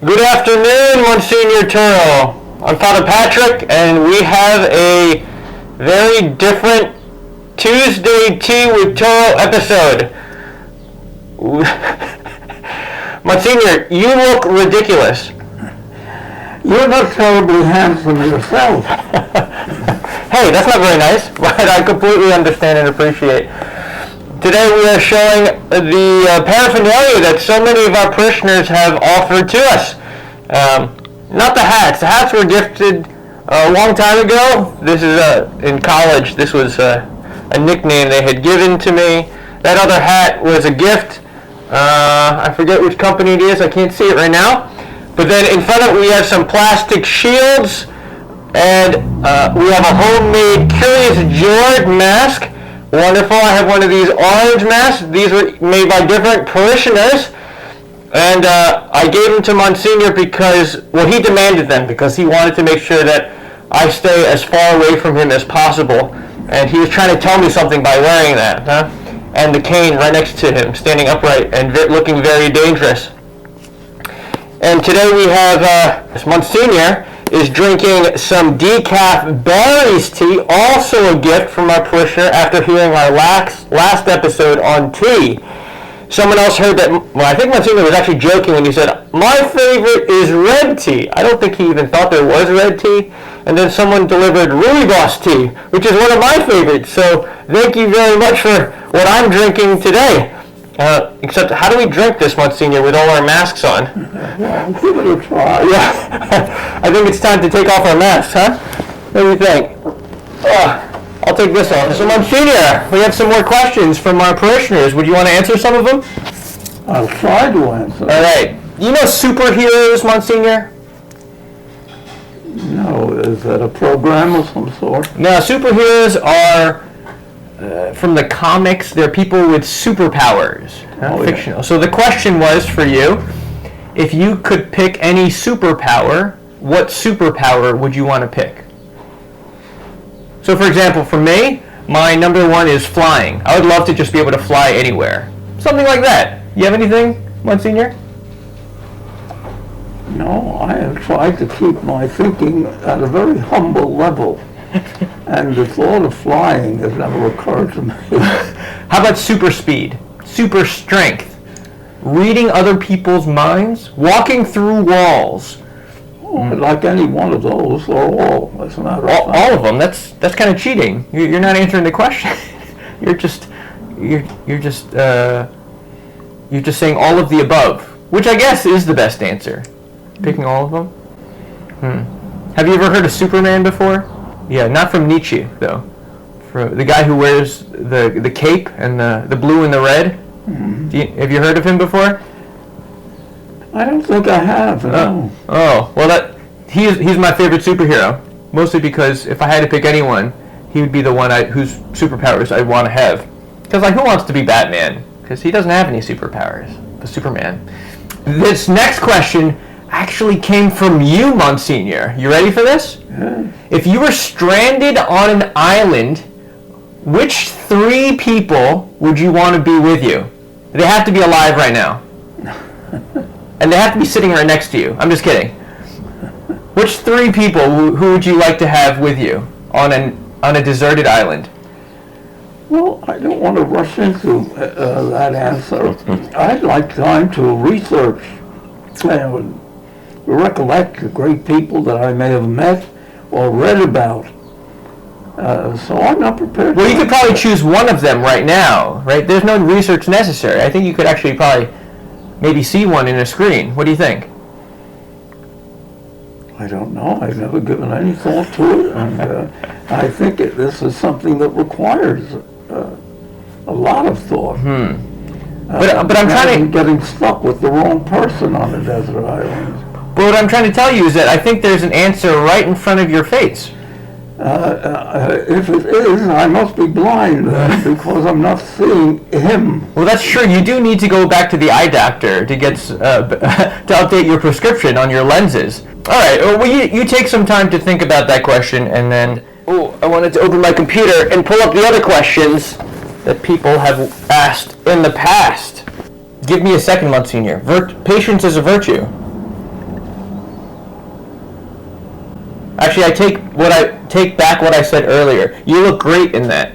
Good afternoon, Monsignor Turro. I'm Father Patrick, and we have a very different Tuesday Tea with Turro episode. Monsignor, you look ridiculous. You're not terribly handsome yourself. Hey, that's not very nice, but I completely understand and appreciate. Today we are showing the paraphernalia that so many of our parishioners have offered to us. Not the hats. The hats were gifted a long time ago. This is in college. This was a nickname they had given to me. That other hat was a gift. I forget which company it is. I can't see it right now. But then in front of it we have some plastic shields, and we have a homemade Curious George mask. Wonderful. I have one of these orange masks. These were made by different parishioners. And I gave them to Monsignor because, well, he demanded them because he wanted to make sure that I stay as far away from him as possible. And he was trying to tell me something by wearing that. And the cane right next to him, standing upright and looking very dangerous. And today we have Monsignor is drinking some decaf berries tea, also a gift from our parishioner after hearing our last episode on tea. Someone else heard that, well, I think Monsignor was actually joking when he said, my favorite is red tea. I don't think he even thought there was red tea. And then someone delivered rooibos tea, which is one of my favorites. So thank you very much for what I'm drinking today. Except, how do we drink this, Monsignor, with all our masks on? Well, give it a try. Yeah, I think it's time to take off our masks, huh? What do you think? I'll take this off. So, Monsignor, we have some more questions from our parishioners. Would you want to answer some of them? I'll try to answer. All right. You know superheroes, Monsignor? No, is that a program of some sort? No, superheroes are from the comics. They're people with superpowers, fictional. Yeah. So the question was for you, if you could pick any superpower, what superpower would you want to pick? So for example, for me, my number one is flying. I would love to just be able to fly anywhere. Something like that. You have anything, Monsignor? No, I have tried to keep my thinking at a very humble level. And the thought of flying has never occurred to me. How about super speed, super strength, reading other people's minds, walking through walls? I'd like any one of those, or all, as a matter of fact. All of them? That's kind of cheating. You're not answering the question. You're just saying all of the above, which I guess is the best answer. Picking all of them. Have you ever heard of Superman before? Yeah, not from Nietzsche though. From the guy who wears the cape and the blue and the red. Mm-hmm. Have you heard of him before? I don't think I have. No. Well, he's my favorite superhero. Mostly because if I had to pick anyone, he would be the one whose superpowers I'd want to have. Because who wants to be Batman? Because he doesn't have any superpowers. But Superman. This next question actually came from you, Monsignor. You ready for this? Yeah. If you were stranded on an island, which 3 people would you want to be with you? They have to be alive right now. And they have to be sitting right next to you. I'm just kidding. Which 3 people who would you like to have with you on a deserted island? Well, I don't want to rush into that answer. I'd like time to research and recollect the great people that I may have met or read about. So I'm not prepared. Well, you could probably choose one of them right now, right? There's no research necessary. I think you could actually probably maybe see one in a screen. What do you think? I don't know. I've never given any thought to it, and I think this is something that requires a lot of thought. But I'm trying to getting stuck with the wrong person on a desert island. But what I'm trying to tell you is that I think there's an answer right in front of your face. If it is, I must be blind because I'm not seeing him. Well, that's true. You do need to go back to the eye doctor to get to update your prescription on your lenses. All right. Well, you take some time to think about that question, and then I wanted to open my computer and pull up the other questions that people have asked in the past. Give me a second, Monsignor. Patience is a virtue. Actually, I take back what I said earlier. You look great in that.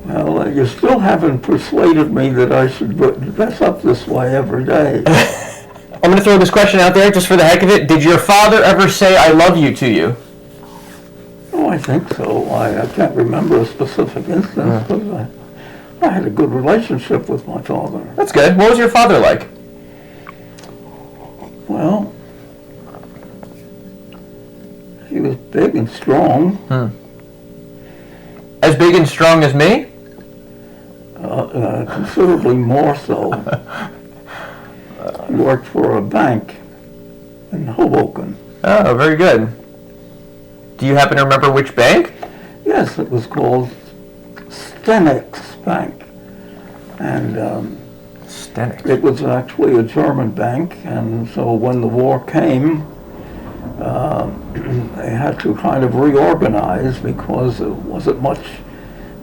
Well, you still haven't persuaded me that I should dress up this way every day. I'm going to throw this question out there just for the heck of it. Did your father ever say "I love you" to you? Oh, I think so. I can't remember a specific instance, but I had a good relationship with my father. That's good. What was your father like? Well, he was big and strong. As big and strong as me? Considerably more so. He worked for a bank in Hoboken. Oh, very good. Do you happen to remember which bank? Yes, it was called Stenix Bank. And Stenix. it was actually a German bank, and so when the war came, they had to kind of reorganize because there wasn't much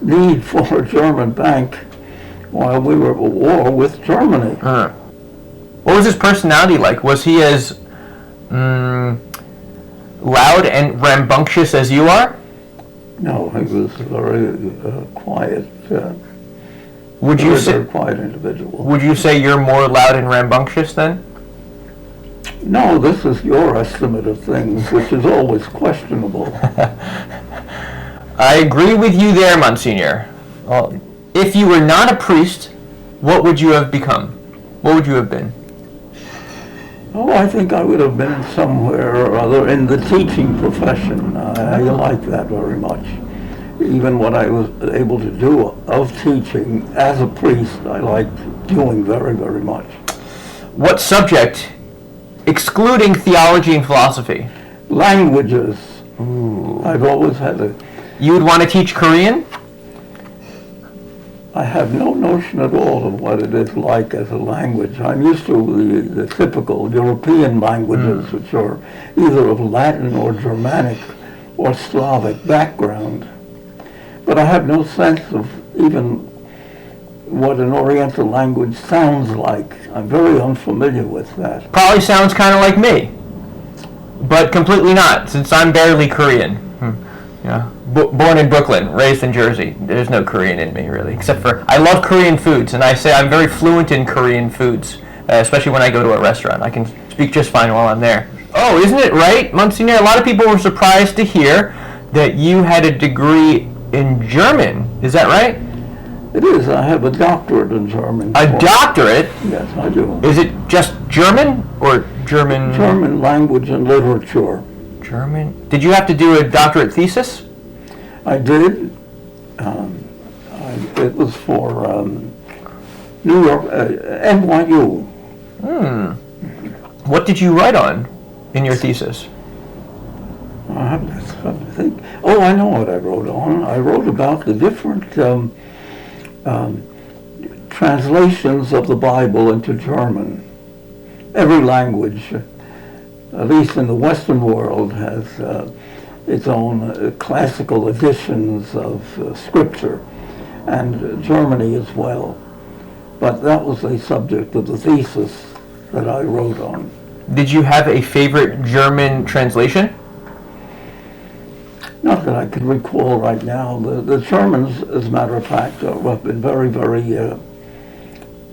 need for a German bank while we were at war with Germany. What was his personality like? Was he as loud and rambunctious as you are? No, he was a very quiet, very quiet individual. Would you say you're more loud and rambunctious then? No, this is your estimate of things, which is always questionable. I agree with you there, Monsignor. If you were not a priest, what would you have become? What would you have been? Oh, I think I would have been somewhere or other in the teaching profession. I like that very much. Even what I was able to do of teaching as a priest, I liked doing very, very much. What subject, excluding theology and philosophy? Languages. Ooh. I've always had a... You would want to teach Korean? I have no notion at all of what it is like as a language. I'm used to the typical European languages, which are either of Latin or Germanic or Slavic background. But I have no sense of even what an Oriental language sounds like. I'm very unfamiliar with that. Probably sounds kind of like me, but completely not, since I'm barely Korean. Yeah. Born in Brooklyn, raised in Jersey. There's no Korean in me, really, except for I love Korean foods, and I say I'm very fluent in Korean foods, especially when I go to a restaurant. I can speak just fine while I'm there. Oh, isn't it right, Monsignor? A lot of people were surprised to hear that you had a degree in German. Is that right? It is. I have a doctorate in German. A doctorate? Yes, I do. Is it just German or German? German language and literature. German? Did you have to do a doctorate thesis? I did. It was for New York, NYU. What did you write on in your thesis? I have to think. Oh, I know what I wrote on. I wrote about the different translations of the Bible into German. Every language, at least in the Western world, has its own classical editions of Scripture, and Germany as well. But that was a subject of the thesis that I wrote on. Did you have a favorite German translation? Not that I could recall right now. The Germans, as a matter of fact, have been very, very,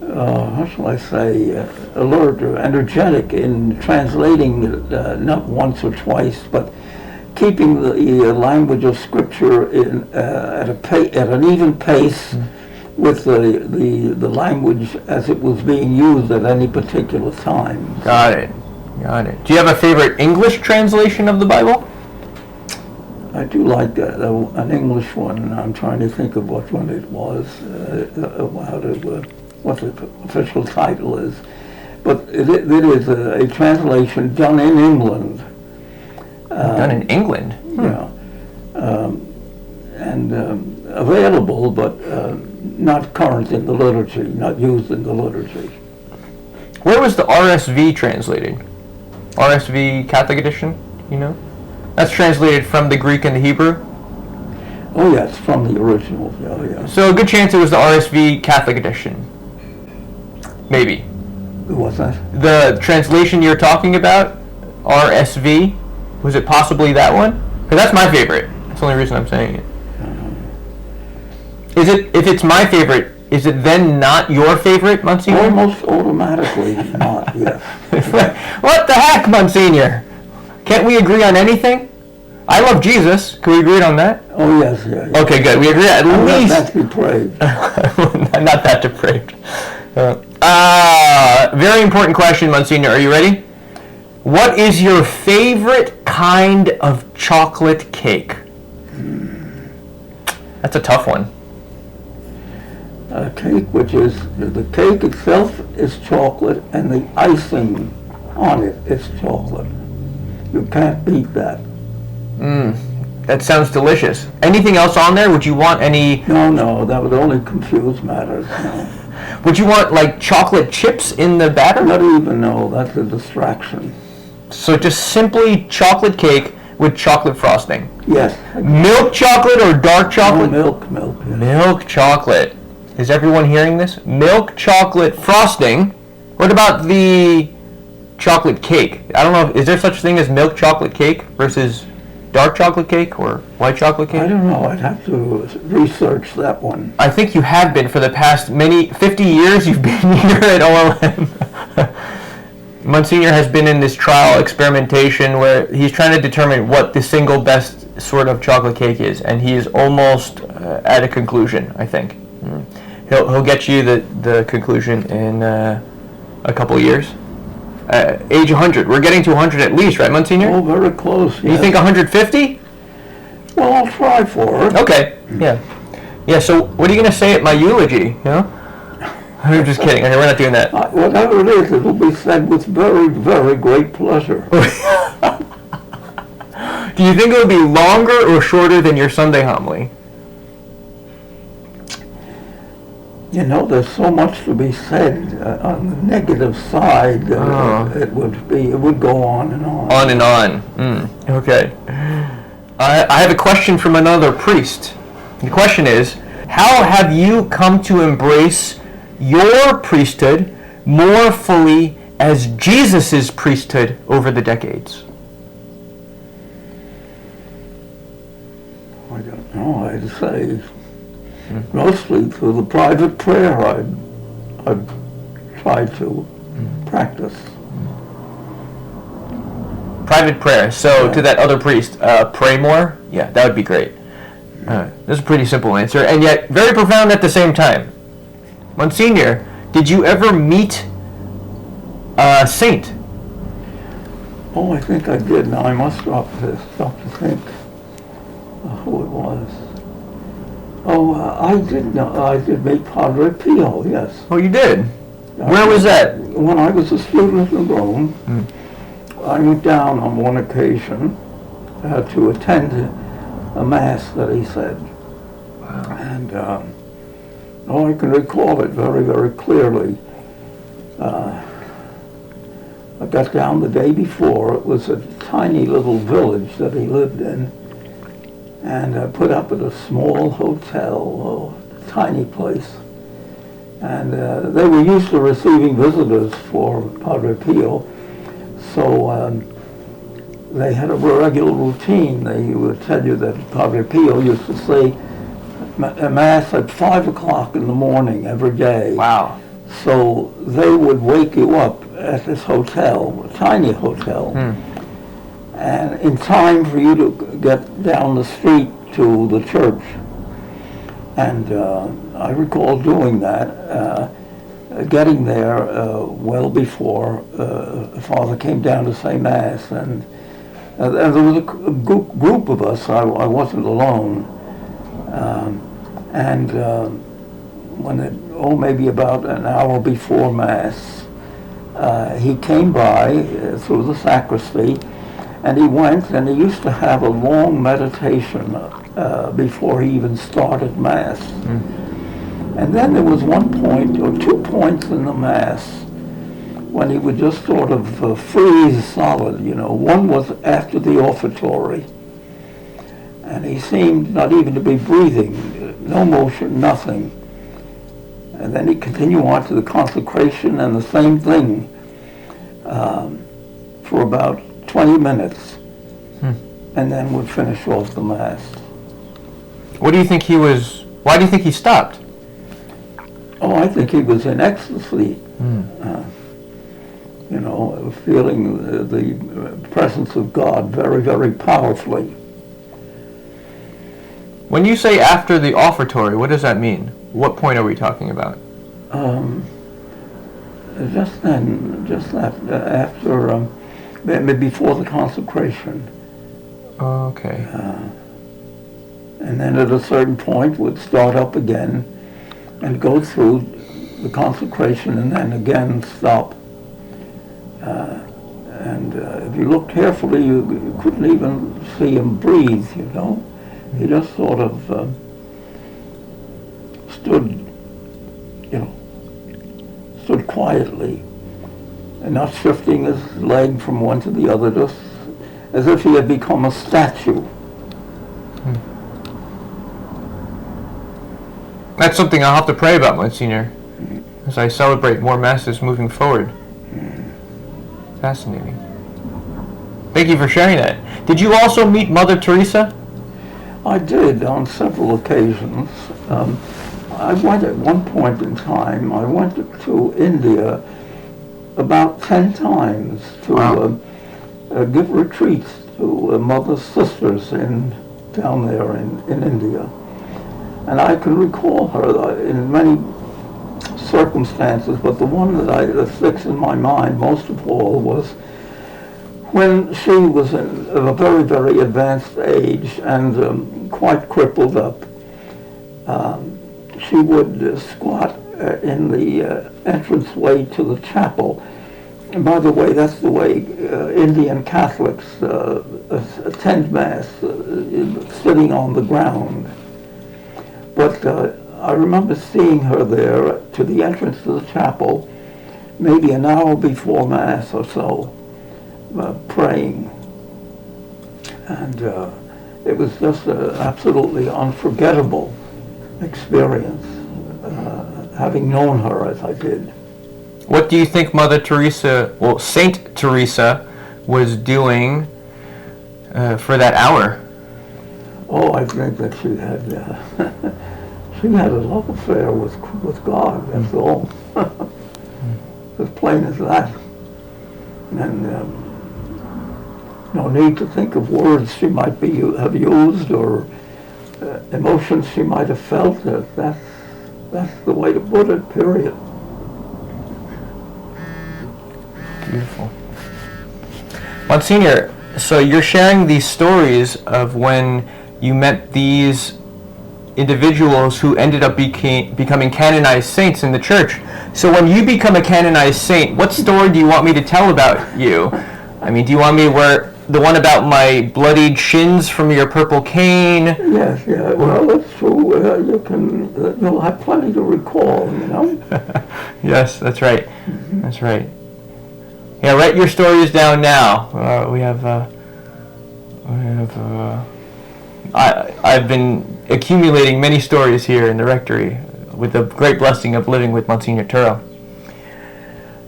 how shall I say, alert or energetic in translating not once or twice, but keeping the language of Scripture at an even pace with the language as it was being used at any particular time. Got it. Do you have a favorite English translation of the Bible? I do like an English one. I'm trying to think of what one it was, what the official title is. But it is a translation done in England. Done in England? Yeah. And available, but not current in the liturgy, not used in the liturgy. Where was the RSV translated? RSV Catholic Edition, you know? That's translated from the Greek and the Hebrew? Oh yes, from the original, yeah. So a good chance it was the RSV Catholic Edition. Maybe. What's that? The translation you're talking about, RSV? Was it possibly that one? Because that's my favorite. That's the only reason I'm saying it. Is it? If it's my favorite, is it then not your favorite, Monsignor? Almost automatically not, yes. What the heck, Monsignor? Can't we agree on anything? I love Jesus. Can we agree on that? Oh, yes, yeah. Okay, good. We agree at least. Not that depraved. Not that depraved. Very important question, Monsignor. Are you ready? What is your favorite kind of chocolate cake? That's a tough one. A cake which is, the cake itself is chocolate and the icing on it is chocolate. You can't beat that. That sounds delicious. Anything else on there? Would you want any... No, that would only confuse matters. No. Would you want like chocolate chips in the batter? Not even, no, that's a distraction. So just simply chocolate cake with chocolate frosting. Yes. Milk chocolate or dark chocolate? No, milk. Yes. Milk chocolate. Is everyone hearing this? Milk chocolate frosting. What about the chocolate cake? I don't know, is there such thing as milk chocolate cake versus dark chocolate cake or white chocolate cake? I don't know, I'd have to research that one. I think you have been for the past 50 years you've been here at OLM. Monsignor has been in this trial experimentation where he's trying to determine what the single best sort of chocolate cake is, and he is almost at a conclusion, I think. He'll get you the conclusion in a couple years. Age 100. We're getting to 100 at least, right, Monsignor? Oh, very close, yes. You think 150? Well, I'll try for it. Okay, yeah. Yeah, so what are you going to say at my eulogy, you know? I'm just kidding. Okay, we're not doing that. Whatever it is, it'll be said with very, very great pleasure. Do you think it'll be longer or shorter than your Sunday homily? You know, there's so much to be said on the negative side. It would go on and on. On and on. Okay. I have a question from another priest. The question is, how have you come to embrace your priesthood more fully as Jesus' priesthood over the decades? I don't know. I'd say mostly through the private prayer I've tried to practice. Private prayer. So to that other priest, pray more? Yeah, that would be great. That's a pretty simple answer, and yet very profound at the same time. Monsignor, did you ever meet a saint? Oh, I think I did. Now I must stop to think who it was. Oh, I did know. I did meet Padre Pio, yes. Oh, you did? Where was that? When I was a student in Rome, I went down on one occasion to attend a mass that he said. Wow. And I can recall it very, very clearly. I got down the day before. It was a tiny little village that he lived in. And I put up at a small hotel, a tiny place. And they were used to receiving visitors for Padre Pio. So they had a regular routine. They would tell you that Padre Pio used to say a mass at 5 o'clock in the morning every day. Wow. So they would wake you up at this hotel, a tiny hotel, and in time for you to get down the street to the church. And I recall doing that, getting there well before Father came down to say Mass. And there was a group of us. I wasn't alone. When maybe about an hour before Mass, he came by through the sacristy, and he went, and he used to have a long meditation before he even started Mass. And then there was one point, or 2 points in the Mass, when he would just sort of freeze solid, you know. One was after the offertory, and he seemed not even to be breathing, no motion, nothing. And then he continued on to the consecration, and the same thing for about 20 minutes, and then would finish off the Mass. Why do you think he stopped? Oh, I think he was in ecstasy. Feeling the presence of God very, very powerfully. When you say after the offertory, what does that mean? What point are we talking about? After, before the consecration. Okay. And then at a certain point would start up again and go through the consecration and then again stop. If you look carefully, you couldn't even see him breathe, He just sort of stood quietly and not shifting his leg from one to the other, just as if he had become a statue. That's something I'll have to pray about, Monsignor, as I celebrate more Masses moving forward. Fascinating. Thank you for sharing that. Did you also meet Mother Teresa? I did on several occasions. I went at one point in time, I went to India about 10 times to give retreats to Mother's sisters down there in India. And I can recall her in many circumstances, but the one that sticks in my mind most of all was when she was in a very, very advanced age and quite crippled up. She would squat in the entranceway to the chapel. And by the way, that's the way Indian Catholics attend Mass, sitting on the ground. But I remember seeing her there to the entrance to the chapel, maybe an hour before Mass or so, praying. And it was just an absolutely unforgettable experience, having known her as I did. What do you think Mother Teresa, Saint Teresa, was doing for that hour? Oh, I think that she had she had a love affair with God. That's all. As plain as that. And no need to think of words she might have used or emotions she might have felt. That's the way to put it. Period. Beautiful. Monsignor, so you're sharing these stories of when you met these individuals who ended up becoming canonized saints in the church. So when you become a canonized saint, what story do you want me to tell about you? I mean, do you want me the one about my bloodied shins from your purple cane? Yes, yeah. Well, that's true. You'll have plenty to recall, Yes, that's right. Mm-hmm. That's right. Yeah, write your stories down now. I've been accumulating many stories here in the rectory with the great blessing of living with Monsignor Turro.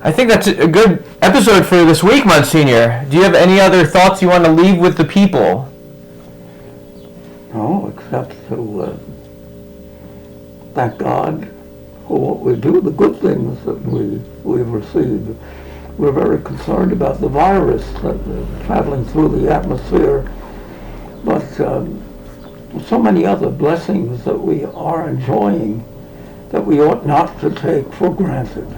I think that's a good episode for this week, Monsignor. Do you have any other thoughts you want to leave with the people? No, except to thank God for what we do, the good things that we've received. We're very concerned about the virus traveling through the atmosphere, but so many other blessings that we are enjoying that we ought not to take for granted.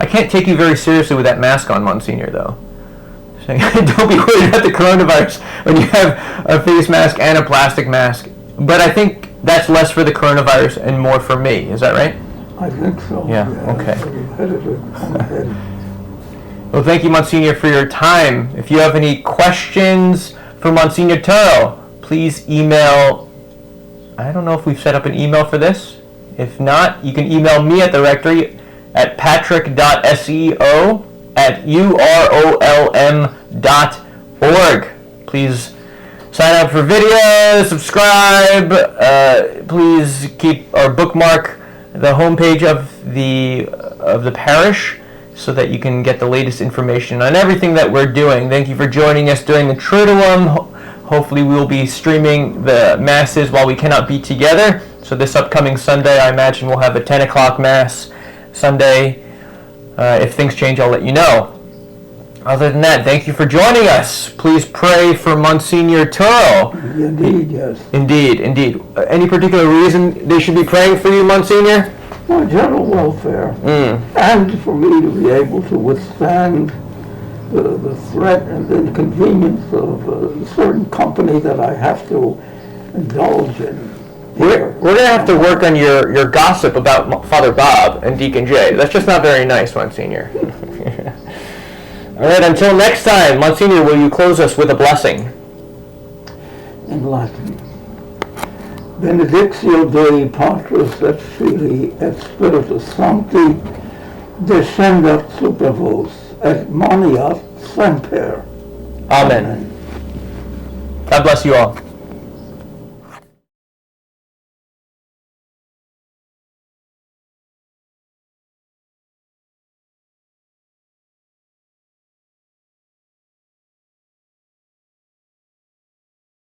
I can't take you very seriously with that mask on, Monsignor, though. Saying, don't be worried about the coronavirus when you have a face mask and a plastic mask. But I think that's less for the coronavirus and more for me. Is that right? I think so. Yeah, okay. Ahead. Well, thank you, Monsignor, for your time. If you have any questions for Monsignor Turro, please email. I don't know if we've set up an email for this. If not, you can email me at the rectory at patrick.seo@urolm.org. Please sign up for videos, subscribe, please keep or bookmark the homepage of the parish so that you can get the latest information on everything that we're doing. Thank you for joining us during the Triduum. Hopefully we will be streaming the masses while we cannot be together. So this upcoming Sunday, I imagine we'll have a 10 o'clock mass Sunday. If things change, I'll let you know. Other than that, thank you for joining us. Please pray for Monsignor Turro. Indeed, yes. Indeed. Any particular reason they should be praying for you, Monsignor? My general welfare. And for me to be able to withstand the threat and inconvenience of a certain company that I have to indulge in. We're going to have to work on your gossip about Father Bob and Deacon Jay. That's just not very nice, Monsignor. All right, until next time, Monsignor, will you close us with a blessing? In Latin. Benedictio Dei Patris et Filii et Spiritus Sancti descendat super vos et maniat semper. Amen. God bless you all.